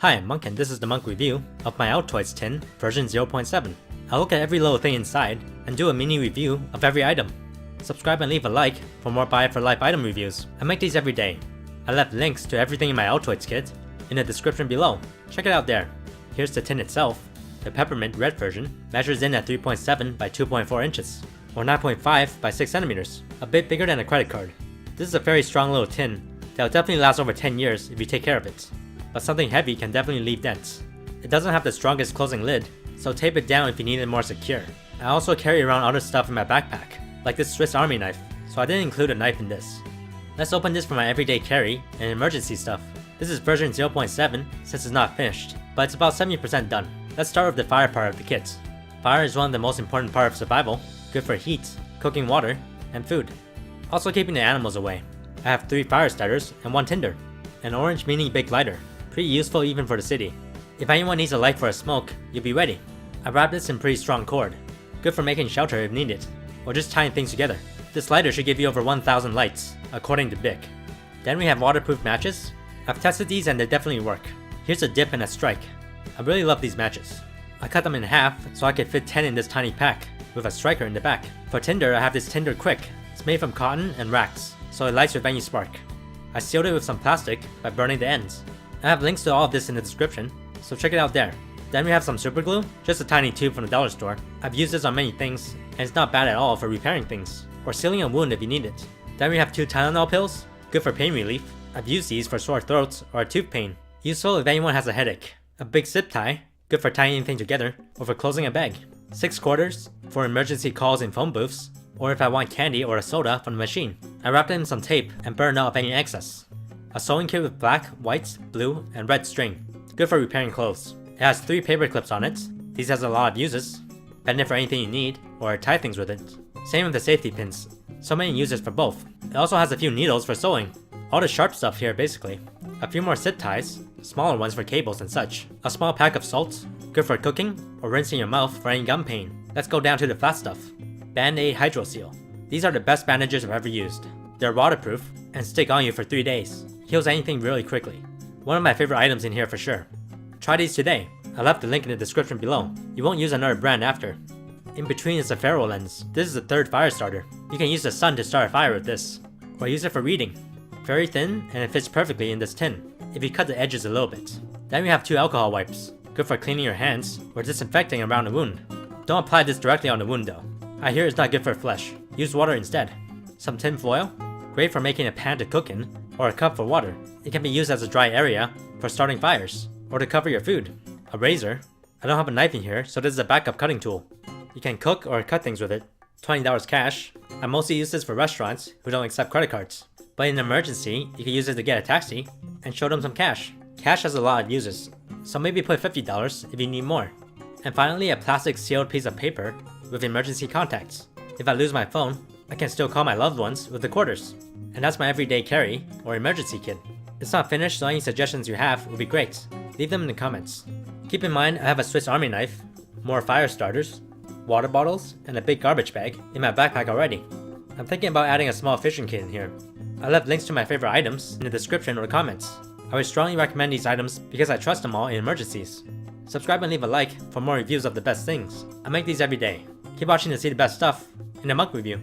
Hi, I'm Monk and this is the Monk review of my Altoids tin version 0.7. I'll look at every little thing inside and do a mini review of every item. Subscribe and leave a like for more Buy It for Life item reviews. I make these every day. I left links to everything in my Altoids kit in the description below. Check it out there. Here's the tin itself. The peppermint red version measures in at 3.7 by 2.4 inches, or 9.5 by 6 centimeters, a bit bigger than a credit card. This is a very strong little tin that will definitely last over 10 years if you take care of it, but something heavy can definitely leave dents. It doesn't have the strongest closing lid, so tape it down if you need it more secure. I also carry around other stuff in my backpack, like this Swiss Army knife, so I didn't include a knife in this. Let's open this for my everyday carry and emergency stuff. This is version 0.7 since it's not finished, but it's about 70% done. Let's start with the fire part of the kit. Fire is one of the most important parts of survival, good for heat, cooking water, and food. Also keeping the animals away. I have 3 fire starters and 1 tinder. An orange mini big lighter, pretty useful even for the city. If anyone needs a light for a smoke, you'll be ready. I wrapped this in pretty strong cord, good for making shelter if needed, or just tying things together. This lighter should give you over 1,000 lights, according to Bic. Then we have waterproof matches. I've tested these and they definitely work. Here's a dip and a strike. I really love these matches. I cut them in half so I could fit 10 in this tiny pack, with a striker in the back. For tinder, I have this Tinder Quik. It's made from cotton and wax, so it lights with any spark. I sealed it with some plastic by burning the ends. I have links to all of this in the description, so check it out there. Then we have some Superglue, just a tiny tube from the dollar store. I've used this on many things, and it's not bad at all for repairing things, or sealing a wound if you need it. Then we have 2 Tylenol pills, good for pain relief. I've used these for sore throats or tooth pain, useful if anyone has a headache. A big zip tie, good for tying anything together or for closing a bag. 6 quarters, for emergency calls in phone booths, or if I want candy or a soda from the machine. I wrapped it in some tape and burned off any excess. A sewing kit with black, white, blue, and red string, good for repairing clothes. It has 3 paper clips on it. These has a lot of uses. Bend it for anything you need, or tie things with it. Same with the safety pins. So many uses for both. It also has a few needles for sewing. All the sharp stuff here basically. A few more zip ties, smaller ones for cables and such. A small pack of salt, good for cooking, or rinsing your mouth for any gum pain. Let's go down to the flat stuff. Band-Aid Hydroseal. These are the best bandages I've ever used. They're waterproof and stick on you for 3 days. Heals anything really quickly. One of my favorite items in here for sure. Try these today. I left the link in the description below. You won't use another brand after. In between is a ferro lens. This is the 3rd fire starter. You can use the sun to start a fire with this, or use it for reading. Very thin and it fits perfectly in this tin, if you cut the edges a little bit. Then we have 2 alcohol wipes, good for cleaning your hands or disinfecting around the wound. Don't apply this directly on the wound though. I hear it's not good for flesh. Use water instead. Some tin foil, great for making a pan to cook in, or a cup for water. It can be used as a dry area for starting fires, or to cover your food. A razor. I don't have a knife in here, so this is a backup cutting tool. You can cook or cut things with it. $20 cash. I mostly use this for restaurants who don't accept credit cards. But in an emergency, you can use it to get a taxi and show them some cash. Cash has a lot of uses, so maybe put $50 if you need more. And finally, a plastic sealed piece of paper with emergency contacts. If I lose my phone, I can still call my loved ones with the quarters. And that's my everyday carry or emergency kit. It's not finished, so any suggestions you have would be great. Leave them in the comments. Keep in mind, I have a Swiss Army knife, more fire starters, water bottles, and a big garbage bag in my backpack already. I'm thinking about adding a small fishing kit in here. I left links to my favorite items in the description or comments. I would strongly recommend these items because I trust them all in emergencies. Subscribe and leave a like for more reviews of the best things. I make these every day. Keep watching to see the best stuff in the Monk review.